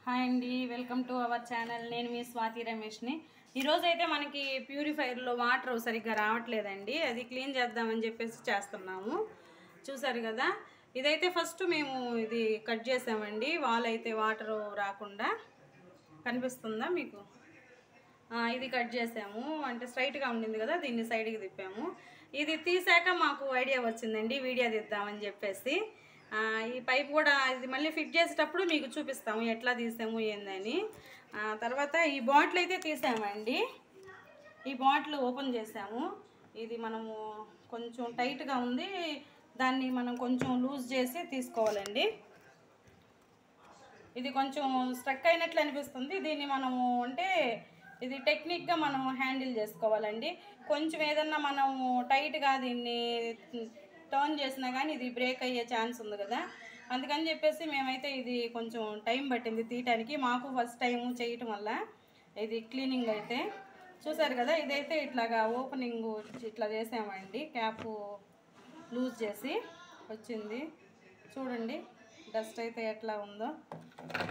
Hi అండి, welcome to our channel. నేను మీ స్వాతి రమేష్ని. ఈరోజు అయితే మనకి ప్యూరిఫైర్లో వాటర్ సరిగ్గా రావట్లేదండి. అది క్లీన్ చేద్దామని చెప్పేసి చేస్తున్నాము. చూసారు కదా, ఇదైతే ఫస్ట్ మేము ఇది కట్ చేసామండి. వాల్ అయితే వాటర్ రాకుండా కనిపిస్తుందా మీకు? ఇది కట్ చేసాము. అంటే స్ట్రైట్గా ఉండింది కదా, దీన్ని సైడ్కి తిప్పాము. ఇది తీసాక మాకు ఐడియా వచ్చిందండి వీడియో తీద్దామని చెప్పేసి. ఈ పైప్ కూడా ఇది మళ్ళీ ఫిట్ చేసేటప్పుడు మీకు చూపిస్తాము ఎట్లా తీసాము ఏందని. తర్వాత ఈ బాటిల్ అయితే తీసామండి. ఈ బాటిల్ ఓపెన్ చేసాము. ఇది మనము కొంచెం టైట్గా ఉంది, దాన్ని మనం కొంచెం లూజ్ చేసి తీసుకోవాలండి. ఇది కొంచెం స్ట్రక్ అయినట్లు అనిపిస్తుంది. దీన్ని మనము అంటే ఇది టెక్నిక్గా మనం హ్యాండిల్ చేసుకోవాలండి. కొంచెం ఏదన్నా మనము టైట్గా దీన్ని టర్న్ చేసినా కానీ ఇది బ్రేక్ అయ్యే ఛాన్స్ ఉంది కదా. అందుకని చెప్పేసి మేమైతే ఇది కొంచెం టైం పట్టింది తీయటానికి. మాకు ఫస్ట్ టైం చేయటం వల్ల ఇది క్లీనింగ్ అయితే చూసారు కదా. ఇదైతే ఇట్లాగా ఓపెనింగ్ ఇట్లా చేసామండి. క్యాప్ లూజ్ చేసి వచ్చింది. చూడండి డస్ట్ అయితే ఎట్లా ఉందో.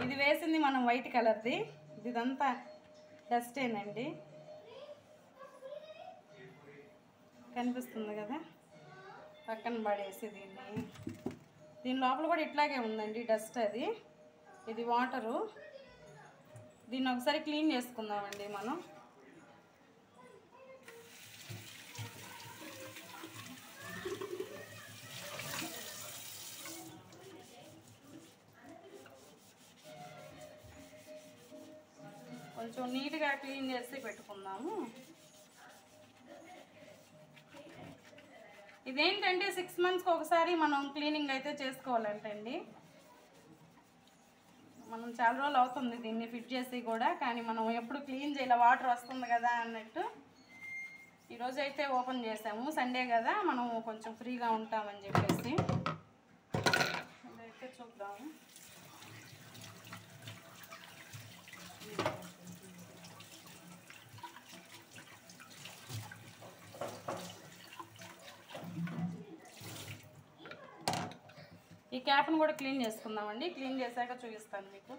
ఇది వేసింది మనం వైట్ కలర్ది. ఇదంతా డస్టేనండి, కనిపిస్తుంది కదా. పక్కన పడేసి దీని లోపల కూడా ఇట్లాగే ఉందండి డస్ట్. ఇది వాటరు. దీన్ని ఒకసారి క్లీన్ చేసుకుందామండి మనం. కొంచెం నీట్గా క్లీన్ చేసి పెట్టుకుందాము. ఇదేంటంటే 6 monthsకి ఒకసారి మనం క్లీనింగ్ అయితే చేసుకోవాలంటండి. మనం చాలా రోజులు అవుతుంది దీన్ని ఫిట్ చేసి కూడా, కానీ మనం ఎప్పుడు క్లీన్ చేయాలి, వాటర్ వస్తుంది కదా అన్నట్టు. ఈరోజు అయితే ఓపెన్ చేసాము. సండే కదా, మనం కొంచెం ఫ్రీగా ఉంటామని చెప్పేసి ఇదైతే చూద్దాము. ఈ క్యాప్ను కూడా క్లీన్ చేసుకుందామండి. క్లీన్ చేశాక చూపిస్తాను మీకు.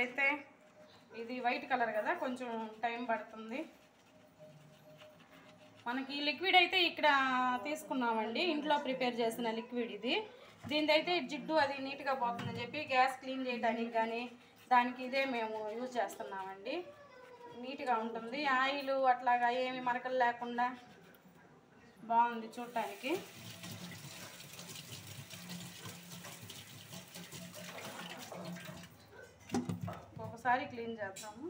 అయితే ఇది వైట్ కలర్ కదా, కొంచెం టైం పడుతుంది. మనకి ఈ లిక్విడ్ అయితే ఇక్కడ తీసుకున్నామండి, ఇంట్లో ప్రిపేర్ చేసిన లిక్విడ్ ఇది. దీనిదైతే జిడ్డు అది నీట్గా పోతుందని చెప్పి గ్యాస్ క్లీన్ చేయడానికి కానీ దానికి ఇదే మేము యూజ్ చేస్తున్నామండి. నీట్గా ఉంటుంది. ఆయిల్ అట్లాగా ఏమి మరకలు లేకుండా బాగుంది చూడటానికి. ఒకసారి క్లీన్ చేద్దాము.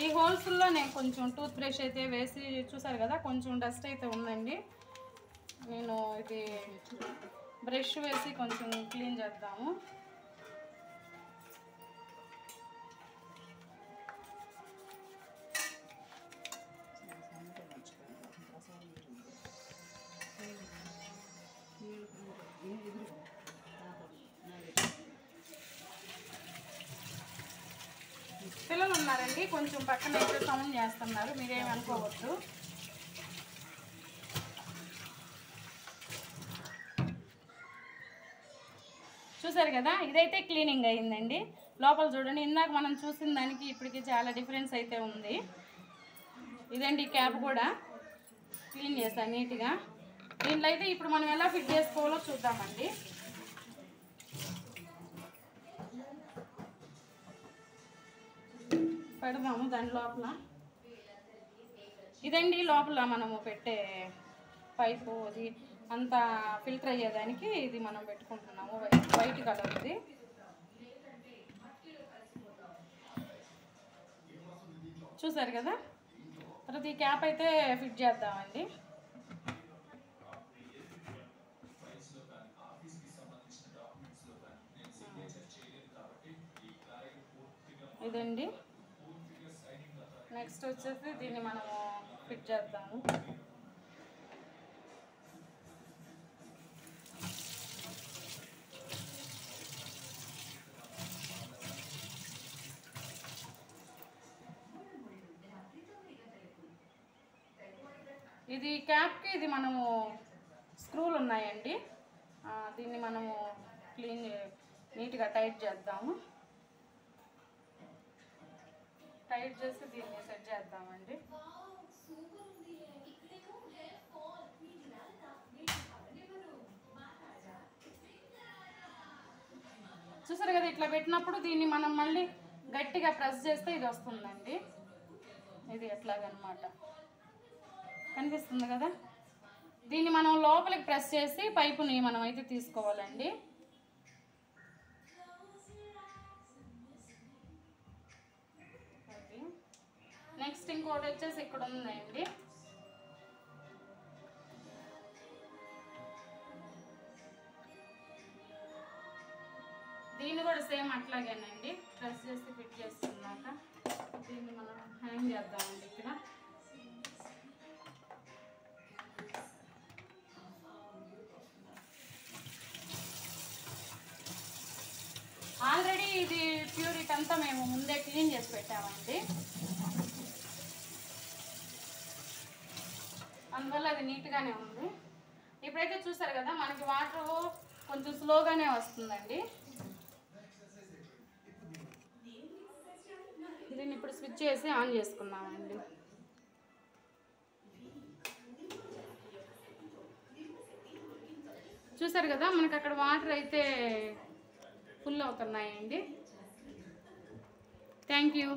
ఈ హోల్స్లో నేను కొంచెం టూత్ బ్రష్ అయితే వేసి చూసారు కదా, కొంచెం డస్ట్ అయితే ఉందండి. నేను ఇది బ్రష్ వేసి కొంచెం క్లీన్ చేద్దాము. పిల్లలు ఉన్నారండి, కొంచెం పక్కన అయితే సౌండ్ చేస్తున్నారు, మీరేమనుకోవద్దు. చూసారు కదా, ఇదైతే క్లీనింగ్ అయిందండి. లోపల చూడండి, ఇందాక మనం చూసిన దానికి ఇప్పటికి చాలా డిఫరెన్స్ అయితే ఉంది. ఇదండి క్యాప్ కూడా క్లీన్ చేస్తాను నీట్గా. దీంట్లో అయితే ఇప్పుడు మనం ఎలా ఫిట్ చేసుకోవాలో చూద్దామండి. పెడదాము దాని లోపల. ఇదండి లోపల మనము పెట్టే పైపు, అది అంతా ఫిల్టర్ అయ్యేదానికి ఇది మనం పెట్టుకుంటున్నాము. వైట్ కలర్ ఇది. చూసారు కదా. తర్వాత ఈ క్యాప్ అయితే ఫిట్ చేద్దామండి. ఇదండి. నెక్స్ట్ వచ్చేసి దీన్ని మనము ఫిట్ చేద్దాము. ఇది క్యాప్కి ఇది మనము స్క్రూలు ఉన్నాయండి. దీన్ని మనము నీట్గా టైట్ చేద్దాము. టైట్ చేసి దీన్ని సెట్ చేద్దామండి. చూసారు కదా, ఇట్లా పెట్టినప్పుడు దీన్ని మనం మళ్ళీ గట్టిగా ప్రెస్ చేస్తే ఇది వస్తుందండి. ఇది ఎట్లాగనమాట కనిపిస్తుంది కదా. దీన్ని మనం లోపలికి ప్రెస్ చేసి పైపుని మనం అయితే తీసుకోవాలండి. నెక్స్ట్ ఇంకోటి వచ్చేసి ఇక్కడ ఉందండి. దీన్ని కూడా సేమ్ అట్లాగేనండి. ప్రెస్ చేసి ఫిట్ చేసుకున్నాక దీన్ని మనం హ్యాంగ్ చేద్దామండి. ఇక్కడ ఆల్రెడీ ఇది ప్యూరిట్ అంతా మేము ముందే క్లీన్ చేసి పెట్టామండి. అందువల్ల అది నీట్గానే ఉంది. ఇప్పుడైతే చూసారు కదా, మనకి వాటర్ కొంచెం స్లోగానే వస్తుందండి. దీన్ని ఇప్పుడు స్విచ్ చేసి ఆన్ చేసుకున్నామండి. చూసారు కదా, మనకి అక్కడ వాటర్ అయితే ఫుల్ అవుతున్నాయండి. Thank you.